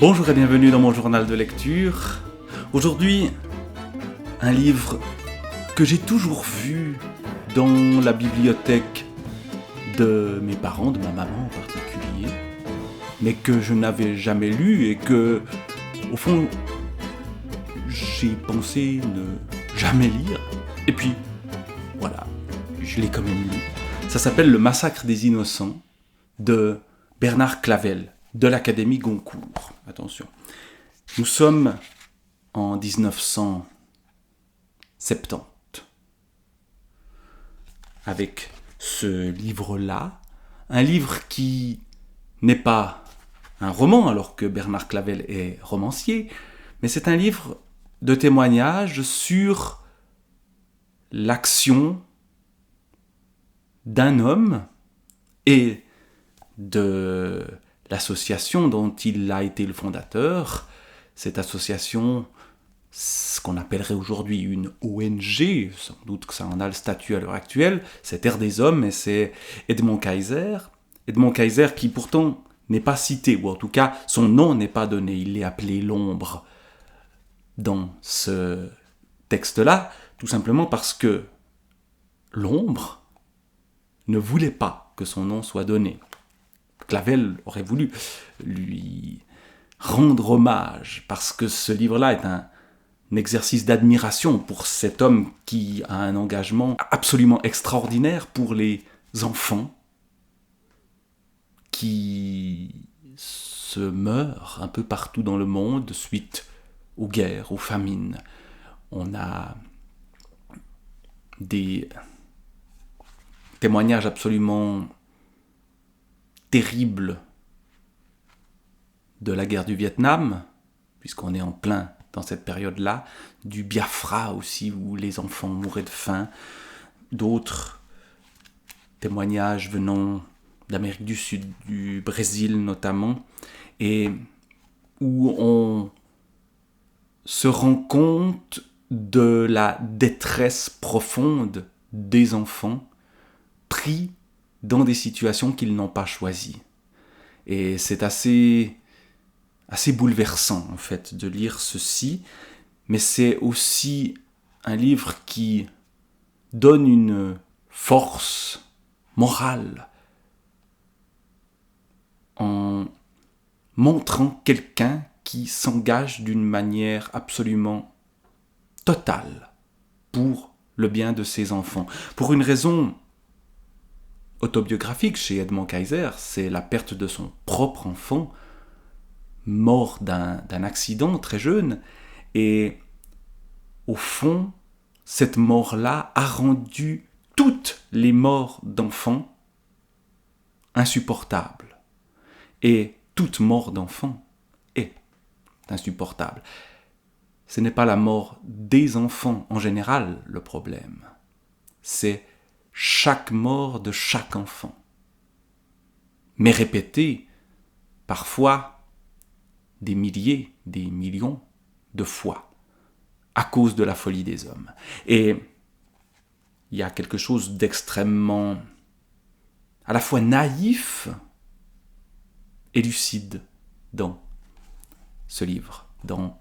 Bonjour et bienvenue dans mon journal de lecture. Aujourd'hui, un livre que j'ai toujours vu dans la bibliothèque de mes parents, de ma maman en particulier, mais que je n'avais jamais lu et que, au fond, j'ai pensé ne jamais lire. Et puis, voilà, je l'ai quand même lu. Ça s'appelle Le Massacre des Innocents de Bernard Clavel, de l'Académie Goncourt. Attention. Nous sommes en 1970 avec ce livre-là, un livre qui n'est pas un roman alors que Bernard Clavel est romancier, mais c'est un livre de témoignages sur l'action d'un homme et de l'association dont il a été le fondateur. Cette association, ce qu'on appellerait aujourd'hui une ONG, sans doute que ça en a le statut à l'heure actuelle, c'est Terre des Hommes et c'est Edmond Kayser. Edmond Kayser qui pourtant n'est pas cité, ou en tout cas son nom n'est pas donné, il est appelé l'ombre dans ce texte-là, tout simplement parce que l'ombre ne voulait pas que son nom soit donné. Clavel aurait voulu lui rendre hommage, parce que ce livre-là est un exercice d'admiration pour cet homme qui a un engagement absolument extraordinaire pour les enfants qui se meurent un peu partout dans le monde suite aux guerres, aux famines. On a des témoignages absolument terribles de la guerre du Vietnam, puisqu'on est en plein dans cette période-là, du Biafra aussi, où les enfants mouraient de faim, d'autres témoignages venant d'Amérique du Sud, du Brésil notamment, et où on se rend compte de la détresse profonde des enfants pris dans des situations qu'ils n'ont pas choisies. Et c'est assez bouleversant en fait de lire ceci, mais c'est aussi un livre qui donne une force morale en montrant quelqu'un qui s'engage d'une manière absolument totale pour le bien de ses enfants. Pour une raison autobiographique chez Edmond Kayser, c'est la perte de son propre enfant, mort d'un accident très jeune, et au fond, cette mort-là a rendu toutes les morts d'enfants insupportables. Et toute mort d'enfant est insupportable. Ce n'est pas la mort des enfants en général le problème, c'est chaque mort de chaque enfant, mais répétée parfois des milliers, des millions de fois, à cause de la folie des hommes. Et il y a quelque chose d'extrêmement, à la fois naïf et lucide dans ce livre, dans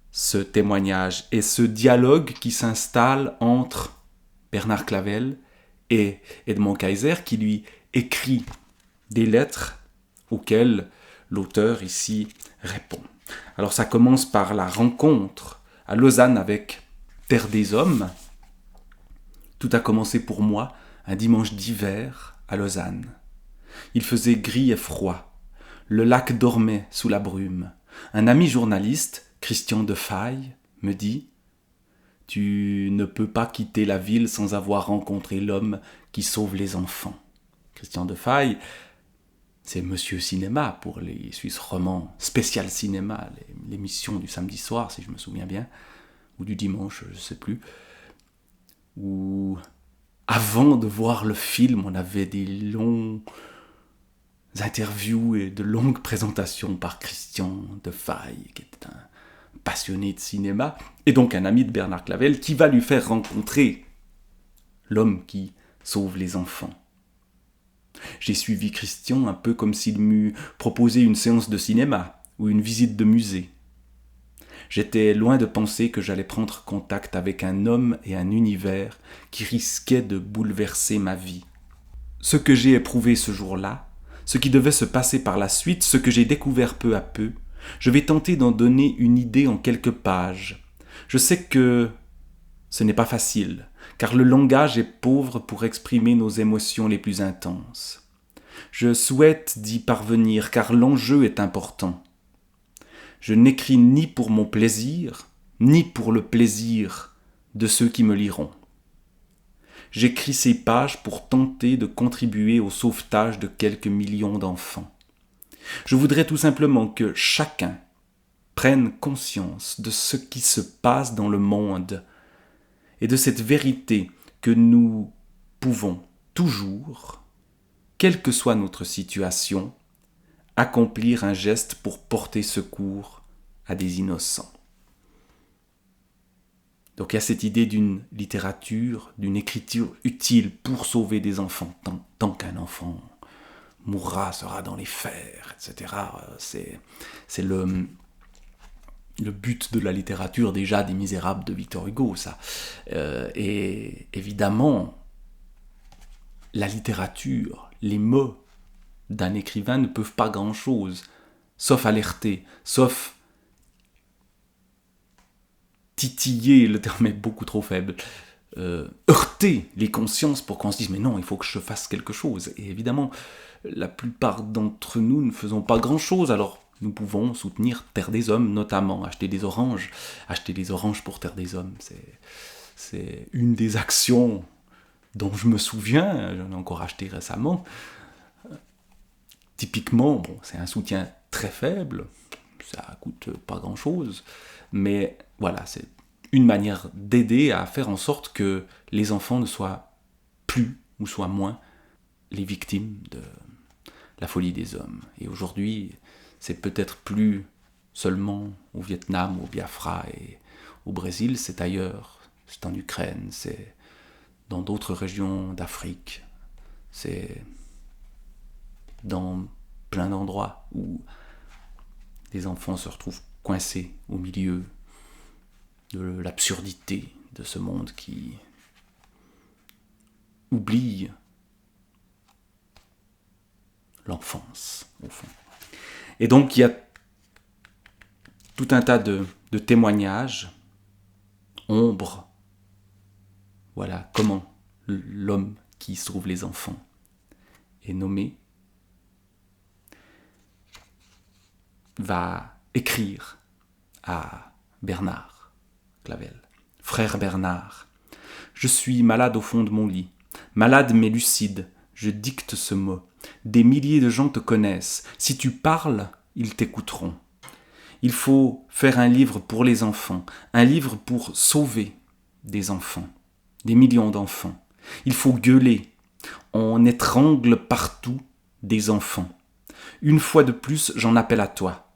ce témoignage et ce dialogue qui s'installe entre Bernard Clavel et Edmond Kayser, qui lui écrit des lettres auxquelles l'auteur ici répond. Alors ça commence par la rencontre à Lausanne avec Terre des Hommes. Tout a commencé pour moi un dimanche d'hiver à Lausanne. Il faisait gris et froid. Le lac dormait sous la brume. Un ami journaliste, Christian Defaille, me dit « Tu ne peux pas quitter la ville sans avoir rencontré l'homme qui sauve les enfants. » Christian Defaille, c'est Monsieur Cinéma pour les Suisses romans, spécial cinéma, l'émission du samedi soir, si je me souviens bien, ou du dimanche, je ne sais plus, où avant de voir le film, on avait des longues interviews et de longues présentations par Christian Defaille, qui était un passionné de cinéma, et donc un ami de Bernard Clavel, qui va lui faire rencontrer l'homme qui sauve les enfants. J'ai suivi Christian un peu comme s'il m'eût proposé une séance de cinéma. ou une visite de musée. J'étais loin de penser que j'allais prendre contact avec un homme et un univers qui risquaient de bouleverser ma vie. Ce que j'ai éprouvé ce jour-là, ce qui devait se passer par la suite, ce que j'ai découvert peu à peu, je vais tenter d'en donner une idée en quelques pages. Je sais que ce n'est pas facile, car le langage est pauvre pour exprimer nos émotions les plus intenses. Je souhaite d'y parvenir, car l'enjeu est important. Je n'écris ni pour mon plaisir, ni pour le plaisir de ceux qui me liront. J'écris ces pages pour tenter de contribuer au sauvetage de quelques millions d'enfants. Je voudrais tout simplement que chacun prenne conscience de ce qui se passe dans le monde et de cette vérité que nous pouvons toujours, quelle que soit notre situation, accomplir un geste pour porter secours à des innocents. Donc il y a cette idée d'une littérature, d'une écriture utile pour sauver des enfants, tant qu'un enfant mourra, sera dans les fers, etc. C'est le but de la littérature déjà des Misérables de Victor Hugo, ça. Et évidemment, la littérature, les mots d'un écrivain ne peuvent pas grand-chose, sauf alerter, sauf titiller, le terme est beaucoup trop faible, heurter les consciences pour qu'on se dise « mais non, il faut que je fasse quelque chose ». Et évidemment, la plupart d'entre nous ne faisons pas grand-chose, alors nous pouvons soutenir Terre des Hommes, notamment, acheter des oranges pour Terre des Hommes, c'est une des actions dont je me souviens, j'en ai encore acheté récemment. Typiquement, bon, c'est un soutien très faible, ça coûte pas grand-chose, mais voilà, c'est une manière d'aider à faire en sorte que les enfants ne soient plus ou soient moins les victimes de la folie des hommes. Et aujourd'hui, c'est peut-être plus seulement au Vietnam, au Biafra et au Brésil, c'est ailleurs, c'est en Ukraine, c'est dans d'autres régions d'Afrique, c'est dans plein d'endroits où les enfants se retrouvent coincés au milieu de l'absurdité de ce monde qui oublie l'enfance, au fond. Et donc, il y a tout un tas de témoignages, ombres, voilà comment l'homme qui sauve les enfants est nommé, va écrire à Bernard Clavel. Frère Bernard, je suis malade au fond de mon lit, malade mais lucide, je dicte ce mot. Des milliers de gens te connaissent, si tu parles, ils t'écouteront. Il faut faire un livre pour les enfants, un livre pour sauver des enfants, des millions d'enfants. Il faut gueuler, on étrangle partout des enfants. Une fois de plus, j'en appelle à toi.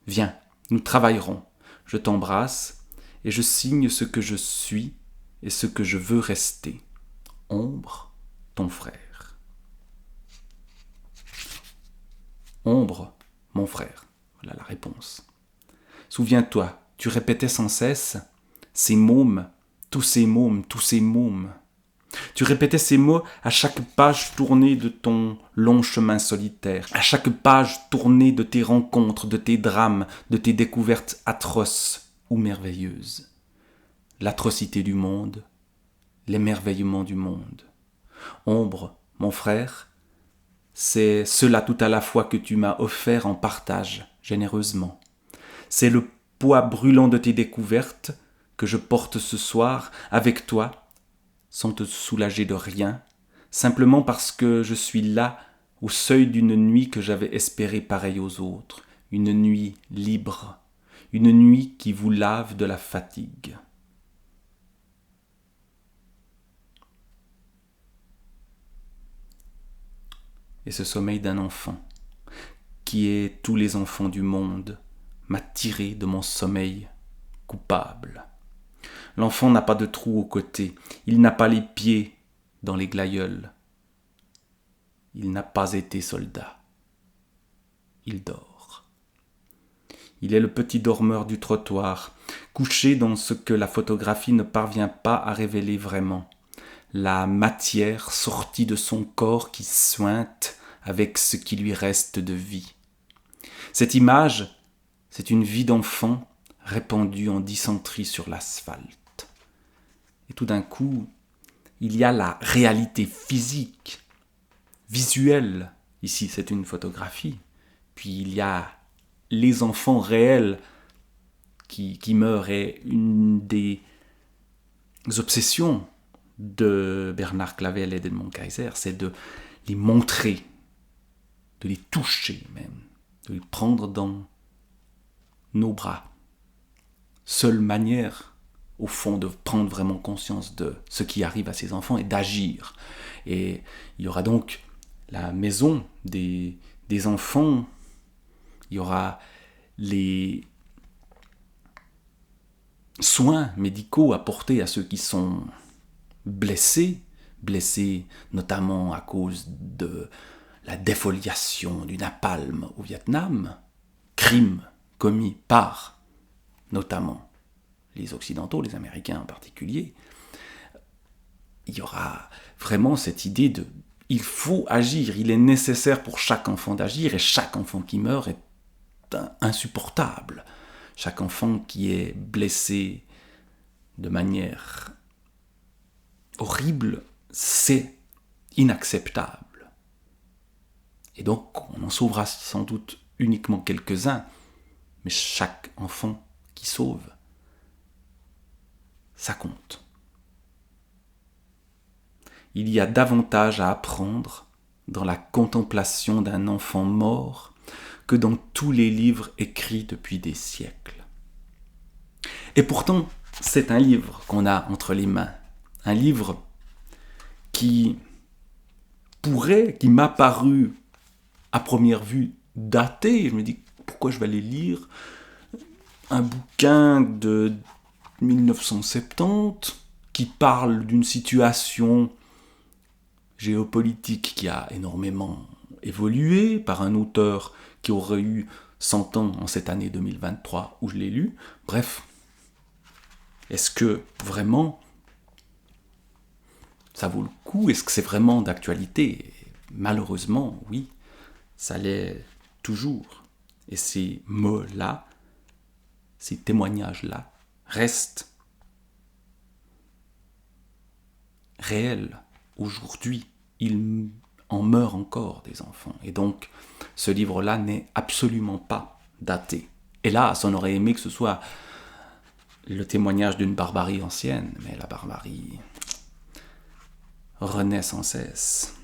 Viens, nous travaillerons. Je t'embrasse et je signe ce que je suis et ce que je veux rester. Ombre, ton frère. Ombre, mon frère. Voilà la réponse. Souviens-toi, tu répétais sans cesse ces mômes, tous ces mômes, tous ces mômes. Tu répétais ces mots à chaque page tournée de ton long chemin solitaire, à chaque page tournée de tes rencontres, de tes drames, de tes découvertes atroces ou merveilleuses. L'atrocité du monde, l'émerveillement du monde. Ombre, mon frère, c'est cela tout à la fois que tu m'as offert en partage, généreusement. C'est le poids brûlant de tes découvertes que je porte ce soir avec toi, sans te soulager de rien, simplement parce que je suis là au seuil d'une nuit que j'avais espérée pareille aux autres, une nuit libre, une nuit qui vous lave de la fatigue. Et ce sommeil d'un enfant, qui est tous les enfants du monde, m'a tiré de mon sommeil coupable. L'enfant n'a pas de trou au côté, il n'a pas les pieds dans les glaïeuls. Il n'a pas été soldat. Il dort. Il est le petit dormeur du trottoir, couché dans ce que la photographie ne parvient pas à révéler vraiment. La matière sortie de son corps qui suinte avec ce qui lui reste de vie. Cette image, c'est une vie d'enfant répandue en dysenterie sur l'asphalte. Et tout d'un coup, il y a la réalité physique, visuelle. Ici, c'est une photographie. Puis il y a les enfants réels qui meurent. Et une des obsessions de Bernard Clavel et d'Edmond Kayser, c'est de les montrer, de les toucher même, de les prendre dans nos bras. Seule manière, au fond, de prendre vraiment conscience de ce qui arrive à ces enfants et d'agir. Et il y aura donc la maison des enfants, il y aura les soins médicaux apportés à ceux qui sont blessés notamment à cause de la défoliation du napalm au Vietnam, crime commis par notamment les Occidentaux, les Américains en particulier. Il y aura vraiment cette idée de il faut agir, il est nécessaire pour chaque enfant d'agir, et chaque enfant qui meurt est insupportable. Chaque enfant qui est blessé de manière horrible, c'est inacceptable. Et donc, on en sauvera sans doute uniquement quelques-uns, mais chaque enfant qui sauve, ça compte. Il y a davantage à apprendre dans la contemplation d'un enfant mort que dans tous les livres écrits depuis des siècles. Et pourtant, c'est un livre qu'on a entre les mains. Un livre qui m'a paru à première vue daté. Je me dis, pourquoi je vais aller lire un bouquin de 1970 qui parle d'une situation géopolitique qui a énormément évolué par un auteur qui aurait eu 100 ans en cette année 2023 où je l'ai lu. Bref, est-ce que vraiment ça vaut le coup? Est-ce que c'est vraiment d'actualité? Malheureusement, oui, ça l'est toujours. Et ces mots-là, ces témoignages-là, restent réels. Aujourd'hui, il en meurt encore des enfants. Et donc, ce livre-là n'est absolument pas daté. Hélas, on aurait aimé que ce soit le témoignage d'une barbarie ancienne, mais la barbarie renaît sans cesse.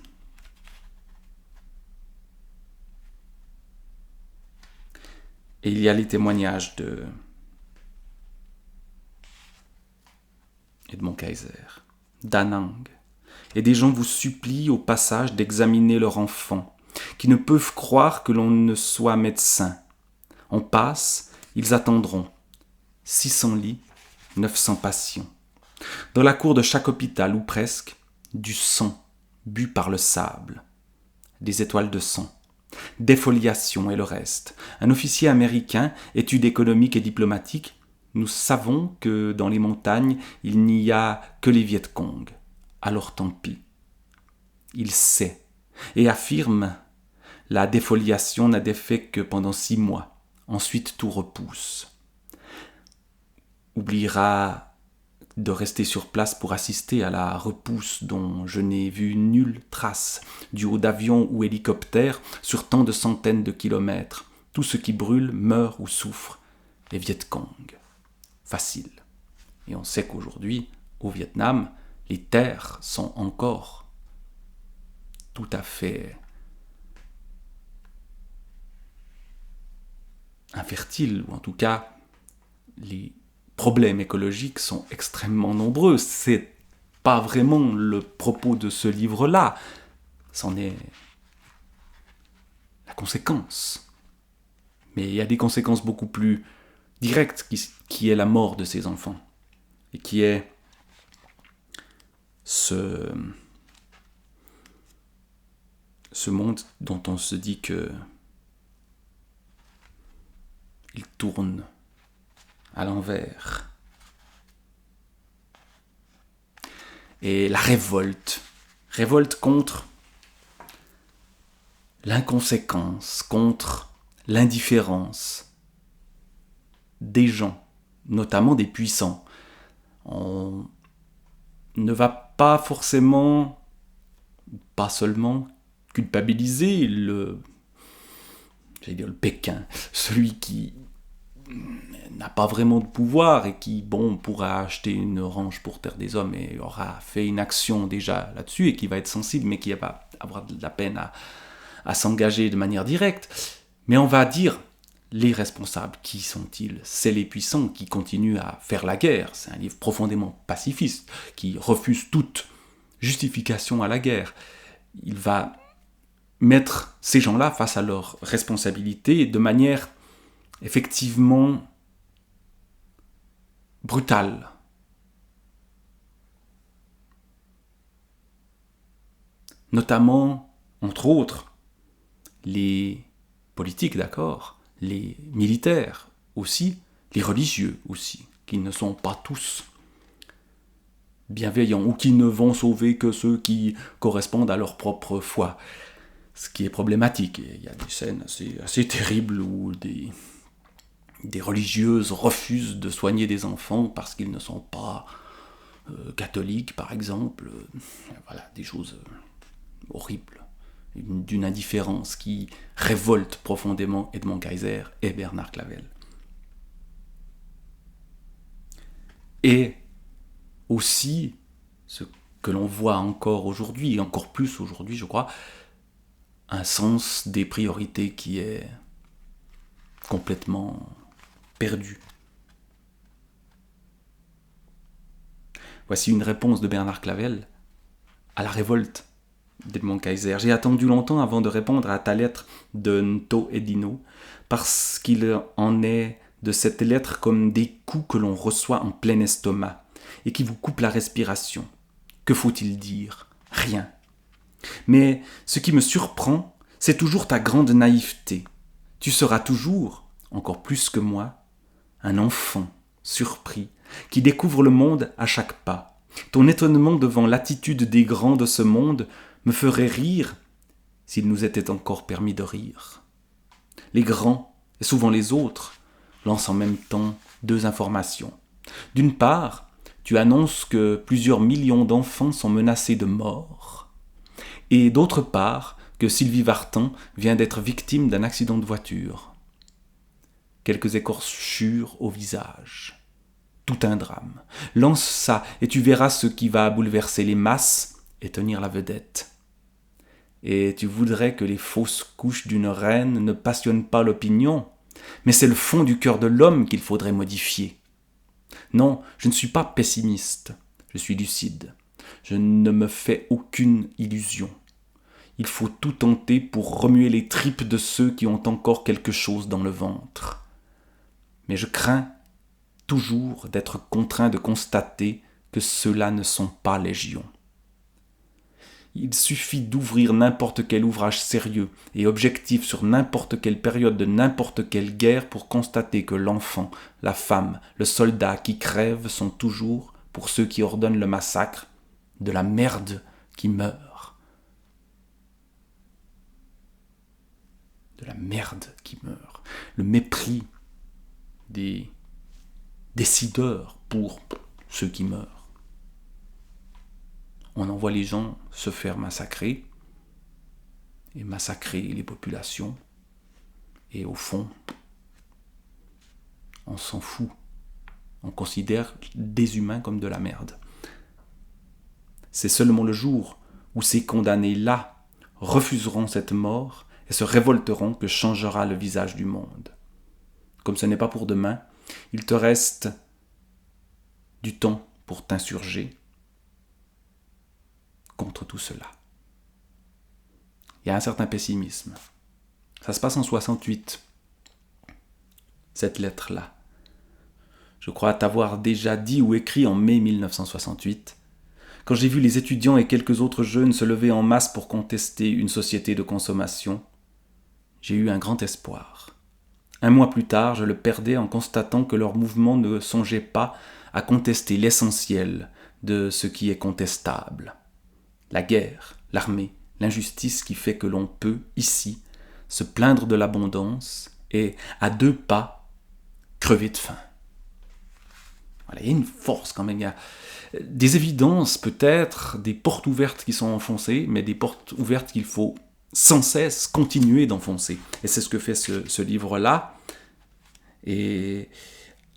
Et il y a les témoignages de Edmond Kayser, d'Anang. Et des gens vous supplient au passage d'examiner leur enfant, qui ne peuvent croire que l'on ne soit médecin. On passe, ils attendront. 600 lits, 900 patients. Dans la cour de chaque hôpital, ou presque, du sang bu par le sable, des étoiles de sang, défoliation et le reste. Un officier américain, études économiques et diplomatiques, nous savons que dans les montagnes, il n'y a que les Viet Cong. Alors tant pis. Il sait et affirme la défoliation n'a d'effet que pendant 6 mois. Ensuite, tout repousse. Oubliera de rester sur place pour assister à la repousse dont je n'ai vu nulle trace, du haut d'avion ou hélicoptère, sur tant de centaines de kilomètres. Tout ce qui brûle, meurt ou souffre, les Viet Cong. Facile. Et on sait qu'aujourd'hui, au Vietnam, les terres sont encore tout à fait infertiles, ou en tout cas, les problèmes écologiques sont extrêmement nombreux. C'est pas vraiment le propos de ce livre-là. C'en est la conséquence. Mais il y a des conséquences beaucoup plus directes qui est la mort de ces enfants. Et qui est ce monde dont on se dit que il tourne à l'envers. Et la révolte contre l'inconséquence, contre l'indifférence des gens, notamment des puissants. On ne va pas forcément, pas seulement, culpabiliser le Pékin, celui qui n'a pas vraiment de pouvoir et qui, pourra acheter une orange pour Terre des Hommes et aura fait une action déjà là-dessus et qui va être sensible, mais qui va avoir de la peine à s'engager de manière directe. Mais on va dire, les responsables, qui sont-ils ? C'est les puissants qui continuent à faire la guerre. C'est un livre profondément pacifiste, qui refuse toute justification à la guerre. Il va mettre ces gens-là face à leurs responsabilités de manière effectivement brutale. Notamment, entre autres, les politiques, d'accord, les militaires aussi, les religieux aussi, qui ne sont pas tous bienveillants ou qui ne vont sauver que ceux qui correspondent à leur propre foi. Ce qui est problématique. Et il y a des scènes assez terribles où des religieuses refusent de soigner des enfants parce qu'ils ne sont pas catholiques, par exemple. Voilà, des choses horribles, d'une indifférence qui révolte profondément Edmond Kayser et Bernard Clavel. Et aussi, ce que l'on voit encore aujourd'hui, et encore plus aujourd'hui, je crois, un sens des priorités qui est complètement perdu. Voici une réponse de Bernard Clavel à la révolte d'Edmond Kayser. J'ai attendu longtemps avant de répondre à ta lettre de Nto et Dino, parce qu'il en est de cette lettre comme des coups que l'on reçoit en plein estomac et qui vous coupent la respiration. Que faut-il dire ? Rien. Mais ce qui me surprend, c'est toujours ta grande naïveté. Tu seras toujours, encore plus que moi, un enfant surpris qui découvre le monde à chaque pas. Ton étonnement devant l'attitude des grands de ce monde me ferait rire s'il nous était encore permis de rire. Les grands, et souvent les autres, lancent en même temps deux informations. D'une part, tu annonces que plusieurs millions d'enfants sont menacés de mort, et d'autre part, que Sylvie Vartan vient d'être victime d'un accident de voiture. Quelques écorchures au visage. Tout un drame. Lance ça et tu verras ce qui va bouleverser les masses et tenir la vedette. Et tu voudrais que les fausses couches d'une reine ne passionnent pas l'opinion, mais c'est le fond du cœur de l'homme qu'il faudrait modifier. Non, je ne suis pas pessimiste, je suis lucide. Je ne me fais aucune illusion. Il faut tout tenter pour remuer les tripes de ceux qui ont encore quelque chose dans le ventre. Mais je crains toujours d'être contraint de constater que ceux-là ne sont pas légion. Il suffit d'ouvrir n'importe quel ouvrage sérieux et objectif sur n'importe quelle période de n'importe quelle guerre pour constater que l'enfant, la femme, le soldat qui crèvent sont toujours, pour ceux qui ordonnent le massacre, de la merde qui meurt. De la merde qui meurt. Le mépris des décideurs pour ceux qui meurent. On envoie les gens se faire massacrer et massacrer les populations. Et au fond, on s'en fout. On considère des humains comme de la merde. C'est seulement le jour où ces condamnés-là refuseront cette mort et se révolteront que changera le visage du monde. Comme ce n'est pas pour demain, il te reste du temps pour t'insurger contre tout cela. Il y a un certain pessimisme. Ça se passe en 68, cette lettre-là. Je crois t'avoir déjà dit ou écrit en mai 1968, quand j'ai vu les étudiants et quelques autres jeunes se lever en masse pour contester une société de consommation, j'ai eu un grand espoir. Un mois plus tard, je le perdais en constatant que leur mouvement ne songeait pas à contester l'essentiel de ce qui est contestable. La guerre, l'armée, l'injustice qui fait que l'on peut, ici, se plaindre de l'abondance et, à 2 pas, crever de faim. Voilà, il y a une force quand même, il y a des évidences peut-être, des portes ouvertes qui sont enfoncées, mais des portes ouvertes qu'il faut sans cesse continuer d'enfoncer. Et c'est ce que fait ce livre-là. Et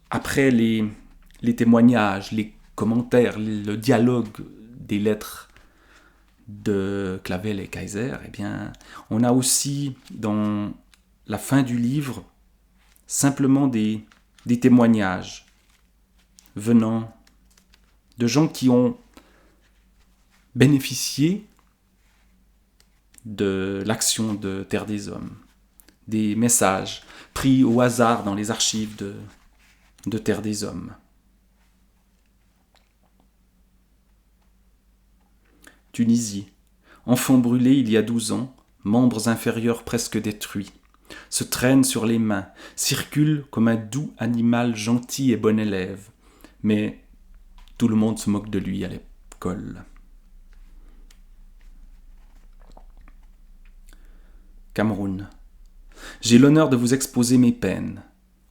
après les témoignages, les commentaires, le dialogue des lettres de Clavel et Kaiser, eh bien, on a aussi dans la fin du livre simplement des témoignages venant de gens qui ont bénéficié de l'action de Terre des Hommes, des messages pris au hasard dans les archives de Terre des Hommes. Tunisie, enfant brûlé il y a 12 ans, membres inférieurs presque détruits, se traîne sur les mains, circule comme un doux animal gentil et bon élève, mais tout le monde se moque de lui à l'école. Cameroun. J'ai l'honneur de vous exposer mes peines.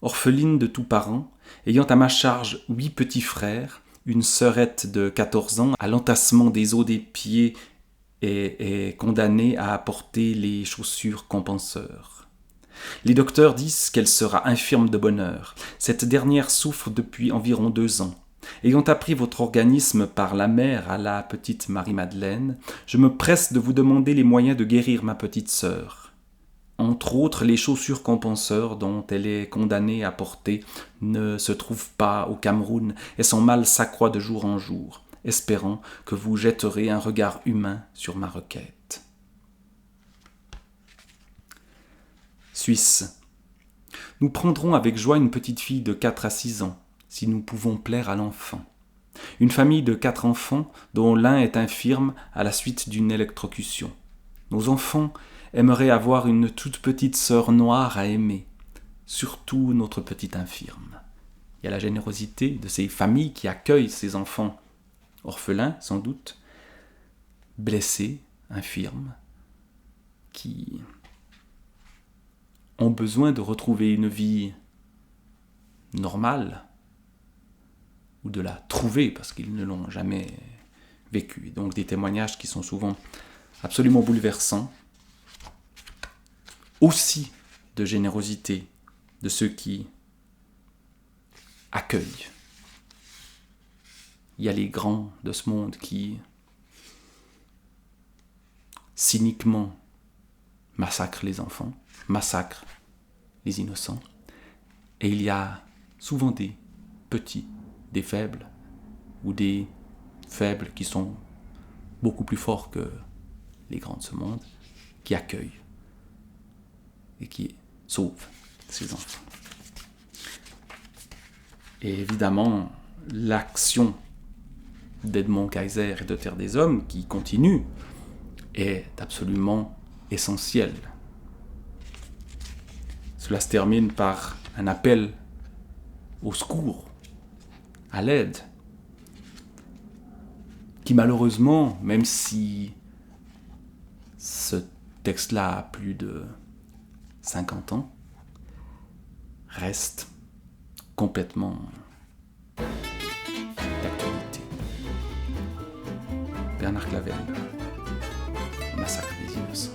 Orpheline de tous parents, ayant à ma charge 8 petits frères, une sœurette de 14 ans, à l'entassement des os des pieds est condamnée à apporter les chaussures compenseurs. Les docteurs disent qu'elle sera infirme de bonne heure. Cette dernière souffre depuis environ 2 ans. Ayant appris votre organisme par la mère à la petite Marie-Madeleine, je me presse de vous demander les moyens de guérir ma petite sœur. Entre autres, les chaussures compenseurs dont elle est condamnée à porter ne se trouvent pas au Cameroun et son mal s'accroît de jour en jour, espérant que vous jetterez un regard humain sur ma requête. Suisse. Nous prendrons avec joie une petite fille de 4 à 6 ans, si nous pouvons plaire à l'enfant. Une famille de 4 enfants, dont l'un est infirme à la suite d'une électrocution. Nos enfants aimeraient avoir une toute petite sœur noire à aimer, surtout notre petite infirme. Il y a la générosité de ces familles qui accueillent ces enfants, orphelins sans doute, blessés, infirmes, qui ont besoin de retrouver une vie normale, ou de la trouver parce qu'ils ne l'ont jamais vécue. Donc des témoignages qui sont souvent absolument bouleversants, aussi de générosité de ceux qui accueillent. Il y a les grands de ce monde qui cyniquement massacrent les enfants, massacrent les innocents, et il y a souvent des petits, des faibles, ou des faibles qui sont beaucoup plus forts que les grands de ce monde, qui accueillent et qui sauvent ces enfants. Et évidemment, l'action d'Edmond Kaiser et de Terre des Hommes, qui continue, est absolument essentielle. Cela se termine par un appel au secours, à l'aide, qui malheureusement, même si ce texte-là a plus de 50 ans, reste complètement d'actualité. Bernard Clavel, Massacre des innocents.